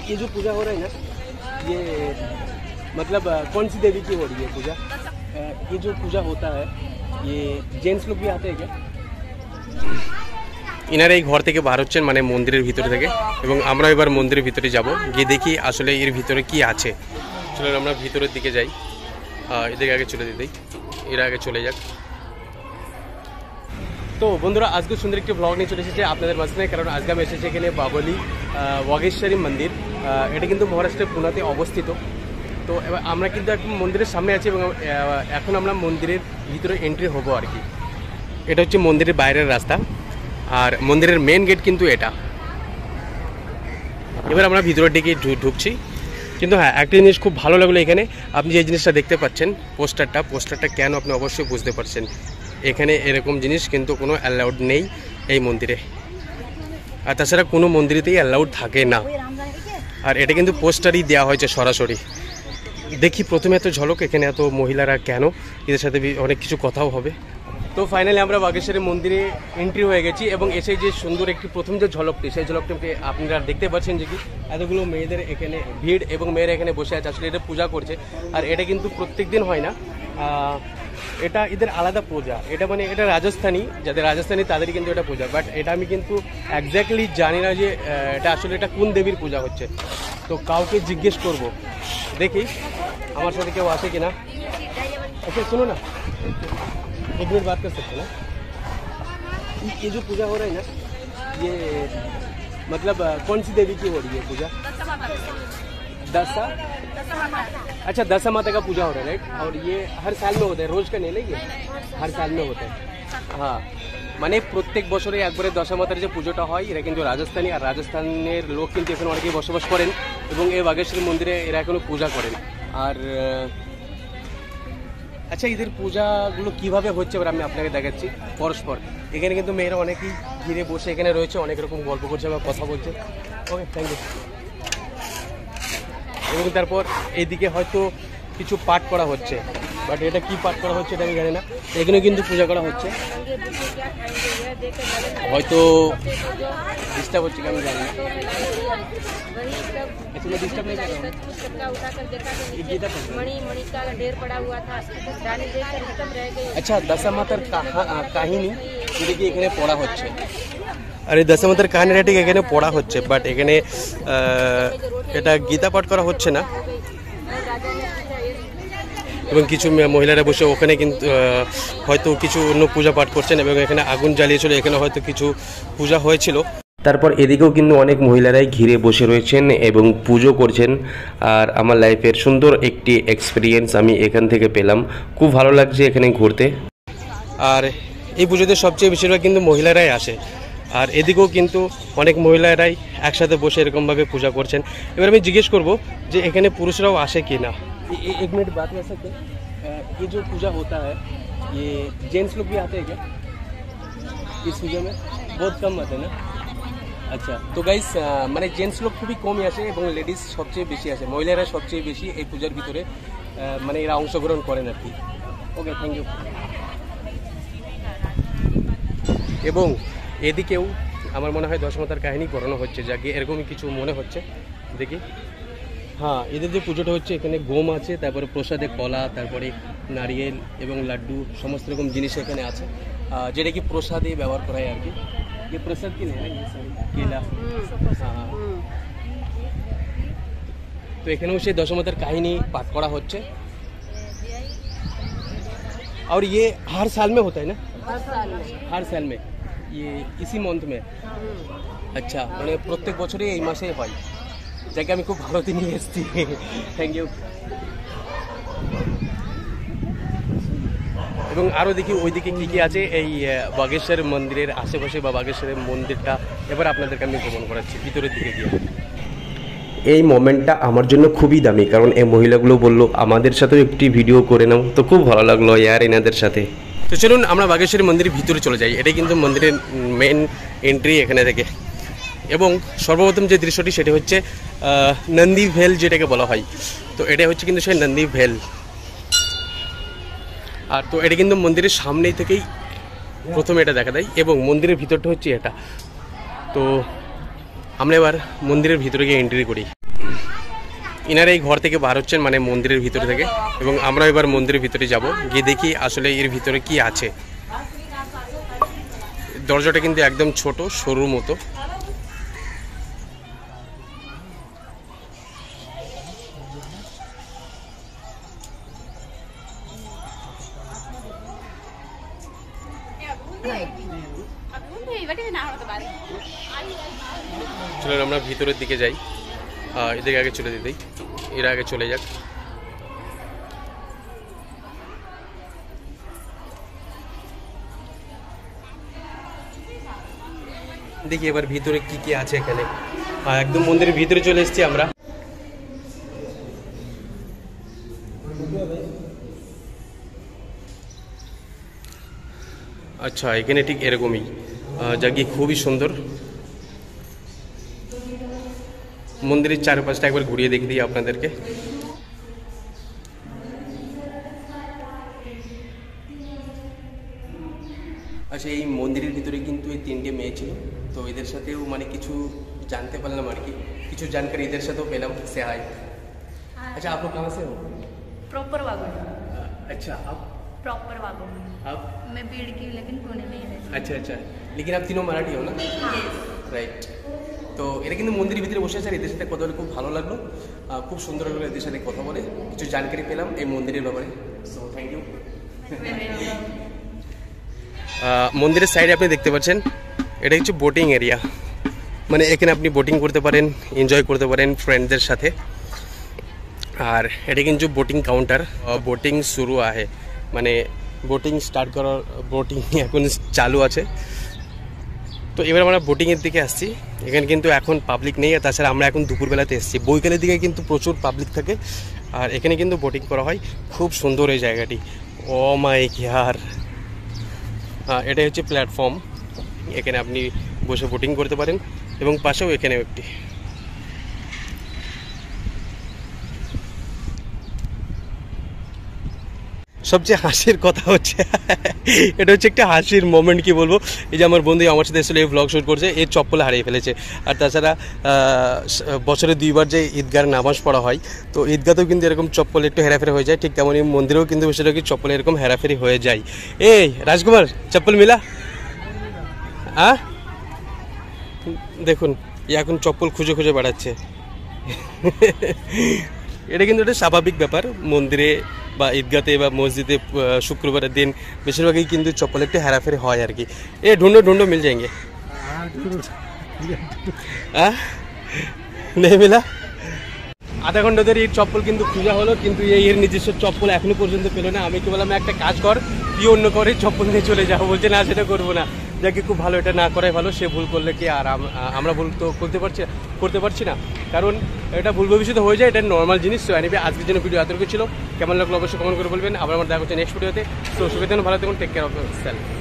ये जो पूजा हो रहा है ना, ये मतलब कौन सी देवी की हो रही है पूजा? ये जो पूजा होता है ये जेंट्स लोग भी आते हैं क्या? ইনারা এই ঘর থেকে বার হচ্ছেন, মানে মন্দিরের ভিতরে থেকে, এবং আমরা এবার মন্দিরের ভিতরে যাব, গিয়ে দেখি আসলে এর ভিতরে কি আছে। চলো আমরা ভিতরের দিকে যাই, এদিকে আগে চলে দিই, এর আগে চলে যাক। তো বন্ধুরা, আজকে সুন্দর একটি ব্লগ নিয়ে চলে এসেছে আপনাদের মাঝখানে, কারণ আজকে আমি এসেছি এখানে বাবলি ওয়াগেশ্বরী মন্দির। এটা কিন্তু মহারাষ্ট্রের পুনাতে অবস্থিত। তো এবার আমরা কিন্তু একদম মন্দিরের সামনে আছি এবং এখন আমরা মন্দিরের ভিতরে এন্ট্রি হবো আর কি। এটা হচ্ছে মন্দিরের বাইরের রাস্তা, আর মন্দিরের মেন গেট কিন্তু এটা। এবার আমরা ভিতরের দিকে ঢুকছি। কিন্তু হ্যাঁ, একটা জিনিস খুব ভালো লাগলো এখানে, আপনি যে জিনিসটা দেখতে পাচ্ছেন পোস্টারটা কেন আপনি অবশ্যই বুঝতে পারছেন। এখানে এরকম জিনিস কিন্তু কোনো অ্যালাউড নেই এই মন্দিরে, আর তাছাড়া কোনো মন্দিরেতেই অ্যালাউড থাকে না। আর এটা কিন্তু পোস্টারই দেওয়া হয়েছে সরাসরি। দেখি প্রথমে এত ঝলক, এখানে এত মহিলারা কেন, এদের সাথে অনেক কিছু কথাও হবে। তো ফাইনালি আমরা বাগেশ্বরী মন্দিরে এন্ট্রি হয়ে গেছি, এবং এসে যে সুন্দর একটি প্রথম যে ঝলকটি, সেই ঝলকটিকে আপনারা দেখতে পাচ্ছেন যে কি এতগুলো মেয়েদের এখানে ভিড়, এবং মেয়েরা এখানে বসে আছে, আসলে এটা পূজা করছে। আর এটা কিন্তু প্রত্যেক দিন হয় না, এটা এদের আলাদা পূজা। এটা মানে এটা রাজস্থানী, যাদের রাজস্থানী তাদেরই কিন্তু এটা পূজা, বাট এটা আমি কিন্তু একজ্যাক্টলি জানি না যে এটা আসলে এটা কোন দেবীর পূজা হচ্ছে। তো কাউকে জিজ্ঞেস করব, দেখি আমার সাথে কেউ আসে কিনা। আচ্ছা শুনো না, एक मिनट बात कर सकते हैं ना? ये जो पूजा हो रहा है ना, ये मतलब कौन सी देवी की हो रही है पूजा? अच्छा, दशा माता का पूजा हो रहा है, राइट? और ये हर साल में होता है, रोज का नहीं ना, ये हर साल में होता है। हाँ, মানে প্রত্যেক বছরে একবারে দশা মাতার যে পুজোটা হয়, এরা কিন্তু রাজস্থানী, আর রাজস্থানের লোক কিন্তু এখানে অনেকেই বসবাস করেন, এবং এই বাগেশ্বরী মন্দিরে এরা এখনো পূজা করেন। আর আচ্ছা, এদের পূজাগুলো কীভাবে হচ্ছে এবার আমি আপনাকে দেখাচ্ছি পরস্পর। এখানে কিন্তু মেয়েরা অনেকেই ঘিরে বসে এখানে রয়েছে, অনেক রকম গল্প করছে বা কথা বলছে। ওকে, থ্যাংক ইউ। এবং তারপর এইদিকে হয়তো কিছু পাঠ করা হচ্ছে, বাট এটা কি পাঠ করা হচ্ছে এটা আমি জানি না। এখানে কিন্তু পূজা করা হচ্ছে, হয়তো ডিস্টার্ব হচ্ছে কি আমি জানি না। আচ্ছা, দশা মাতার কাহিনী যেটা কি এখানে পড়া হচ্ছে, আর এই দশা মাতার কাহিনীটা ঠিক এখানে পড়া হচ্ছে, বাট এখানে এটা গীতা পাঠ করা হচ্ছে না। এবং কিছু মহিলারা বসে ওখানে কিন্তু হয়তো কিছু অন্য পূজা পাঠ করছেন, এবং এখানে আগুন জ্বালিয়েছিল, এখানে হয়তো কিছু পূজা হয়েছিল। তারপর এদিকেও কিন্তু অনেক মহিলারাই ঘিরে বসে রয়েছেন এবং পুজো করছেন। আর আমার লাইফের সুন্দর একটি এক্সপিরিয়েন্স আমি এখান থেকে পেলাম, খুব ভালো লাগছে এখানে ঘুরতে। আর এই পুজোতে সবচেয়ে বেশিরভাগ কিন্তু মহিলারাই আসে, আর এদিকেও কিন্তু অনেক মহিলারাই একসাথে বসে এরকমভাবে পূজা করছেন। এবার আমি জিজ্ঞেস করব যে এখানে পুরুষরাও আসে কি না। एक मिनट बात कर सकते हैं? ये जो पूजा होता है ये जेंट्स लोग भी आते हैं क्या इस पूजा में? बहुत कम आते हैं ना? আচ্ছা, তো গাইস মানে জেন্টস লোক খুবই কমই আসে এবং লেডিস সবচেয়ে বেশি আসে, মহিলারা সবচেয়ে বেশি এই পূজার ভিতরে মানে এরা অংশগ্রহণ করেন আর কি। ওকে, থ্যাংক ইউ। এবং এদিকেও আমার মনে হয় দশমাতার কাহিনী পড়ানো হচ্ছে, যাকে এরকমই কিছু মনে হচ্ছে। দেখি, হ্যাঁ, এদের যে পুজোটা হচ্ছে এখানে গম আছে, তারপরে প্রসাদে কলা, তারপরে নারিয়েল এবং লাড্ডু, সমস্ত রকম জিনিস এখানে আছে, যেটা কি প্রসাদে ব্যবহার করা হয় আর কি। ये प्रसाद की नहीं है, केला। हाँ, तो এখানেও সেই দশমাতার কাহিনী পাঠ করা হচ্ছে। और ये हर साल में होता है ना? हर साल में ये इसी मंथ में। अच्छा, মানে প্রত্যেক বছরই এই মাসেই হয়, যাকে আমি খুব ভালো দিনই এসেছি। Thank you. এবং আরও দেখি ওইদিকে কী কী আছে এই বাগেশ্বর মন্দিরের আশেপাশে, বা বাগেশ্বরের মন্দিরটা এবার আপনাদেরকে আমি ভ্রমণ করাচ্ছি ভিতরের দিকে গিয়ে। এই মোমেন্টটা আমার জন্য খুবই দামি, কারণ এই মহিলাগুলো বললো আমাদের সাথেও একটি ভিডিও করে নাও, তো খুব ভালো লাগলো ইয়ার এনাদের সাথে। তো চলুন আমরা বাগেশ্বরী মন্দিরের ভিতরে চলে যাই। এটাই কিন্তু মন্দিরের মেন এন্ট্রি এখানে থেকে। এবং সর্বপ্রথম যে দৃশ্যটি সেটি হচ্ছে নন্দী ভেল যেটাকে বলা হয়। তো এটা হচ্ছে কিন্তু সেই নন্দী ভেল। আর তো এটা কিন্তু মন্দিরের সামনেই থেকেই প্রথমে এটা দেখা দেয়, এবং মন্দিরের ভিতরটা হচ্ছে এটা। তো আমরা এবার মন্দিরের ভিতরে গিয়ে এন্ট্রি করি। ইনারা এই ঘর থেকে বার হচ্ছেন, মানে মন্দিরের ভিতরে থেকে, এবং আমরা এবার মন্দিরের ভিতরে যাব, গিয়ে দেখি আসলে এর ভিতরে কি আছে। দরজাটা কিন্তু একদম ছোট, সরুর মতো। চলুন আমরা ভিতরের দিকে যাই, এদিকে আগে চলে দিই, এরা আগে চলে যাক। দেখি এবার ভিতরে কি কি আছে এখানে। একদম মন্দিরের ভিতরে চলে এসেছি আমরা। আচ্ছা, এখানে ঠিক এরকমই, জায়গা খুবই সুন্দর। মন্দিরের চারপাশটা একবার ঘুরিয়ে দেখে দিই আপনাদেরকে। আচ্ছা, এই মন্দিরের ভিতরে কিন্তু এই 3টে মেয়ে ছিল, তো এদের সাথেও মানে কিছু জানতে পারলাম আর কি, কিছু জানকারি এদের সাথেও পেলাম। সে হাই। अच्छा, आप लोग कहाँ से हो? प्रॉपर वागड़। अच्छा, आप प्रॉपर वागड़। आप मैं बीड़ की हूँ लेकिन पुणे में ही रहती अच्छा अच्छा, लेकिन आप तीनों মারাঠি हो ना? हूँ। রাইট। তো এরা কিন্তু মন্দিরের ভিতরে বসে আছে, আর এদের সাথে কথা বলে খুব ভালো লাগলো, খুব সুন্দর লাগলো এদের সাথে কথা বলে, কিছু জানকারি পেলাম এই মন্দিরের ব্যাপারে। So thank you. মন্দিরের সাইডে আপনি দেখতে পাচ্ছেন, এটা হচ্ছে বোটিং এরিয়া, মানে এখানে আপনি বোটিং করতে পারেন, এনজয় করতে পারেন ফ্রেন্ডদের সাথে। আর এটা কিন্তু বোটিং কাউন্টার, বোটিং শুরু আছে, মানে বোটিং স্টার্ট করার, বোটিং এখন চালু আছে। তো এবার আমরা বোটিংয়ের দিকে আসছি। এখানে কিন্তু এখন পাবলিক নেই, আর তাছাড়া আমরা এখন দুপুরবেলাতে এসেছি, বৈকালের দিকে কিন্তু প্রচুর পাবলিক থাকে, আর এখানে কিন্তু বোটিং করা হয়। খুব সুন্দর এই জায়গাটি। ও মাই গড! এটাই হচ্ছে প্ল্যাটফর্ম, এখানে আপনি বসে বোটিং করতে পারেন, এবং পাশেও এখানেও একটি। সবচেয়ে হাসির কথা হচ্ছে, এটা হচ্ছে একটা হাসির মোমেন্ট, কি বলবো, এই যে আমার বন্ধু আমার সাথে আসলে এই ব্লগ শ্যুট করছে, এর চপ্পল হারিয়ে ফেলেছে। আর তাছাড়া বছরে 2বার যে ঈদগার নামাজ পড়া হয়, তো ঈদগাতেও কিন্তু এরকম চপ্পল একটু হেরাফেরি হয়ে যায়, ঠিক তেমনই মন্দিরেও কিন্তু বেশিরভাগই চপ্পল এরকম হেরাফেরি হয়ে যায়। এই রাজকুমার, চপ্পল মিলা? দেখুন, এখন চপ্পল খুঁজে খুঁজে বেড়াচ্ছে। এটা কিন্তু একটা স্বাভাবিক ব্যাপার, মন্দিরে বা ঈদগাতে বা মসজিদে শুক্রবারের দিন বেশিরভাগই কিন্তু চপ্পল একটু হেরাফেরি হয় আর কি। এ ঢুন্ডো ঢুন্ডো মিল যাएंगे? नहीं मिला? আধা ঘন্টা ধরে এই চপ্পল কিন্তু খোঁজা হলো, কিন্তু এর নিজস্ব চপ্পল এখনো পর্যন্ত পেলো না। আমি কি বললাম, একটা কাজ কর, তুই অন্য করে চপ্পল নিয়ে চলে যাও। বলছে না, সেটা করবো না। যাকে খুব ভালো, এটা না করাই ভালো। সে ভুল করলে কি আর আমরা ভুল তো করতে পারছি না, কারণ এটা ভুল ভবিষ্যতে হয়ে যায়, এটা নর্মাল জিনিস। তো এনিওয়ে, আজকের জন্য ভিডিও এতটুকু ছিল। কেমন লাগলো অবশ্যই কমেন্ট করে বলবেন। আবার আমার দেখা হচ্ছে নেক্সট ভিডিওতে। তো সুখে থাকুন, ভালো থাকুন, টেক কেয়ার অফ ইয়োরসেলফ।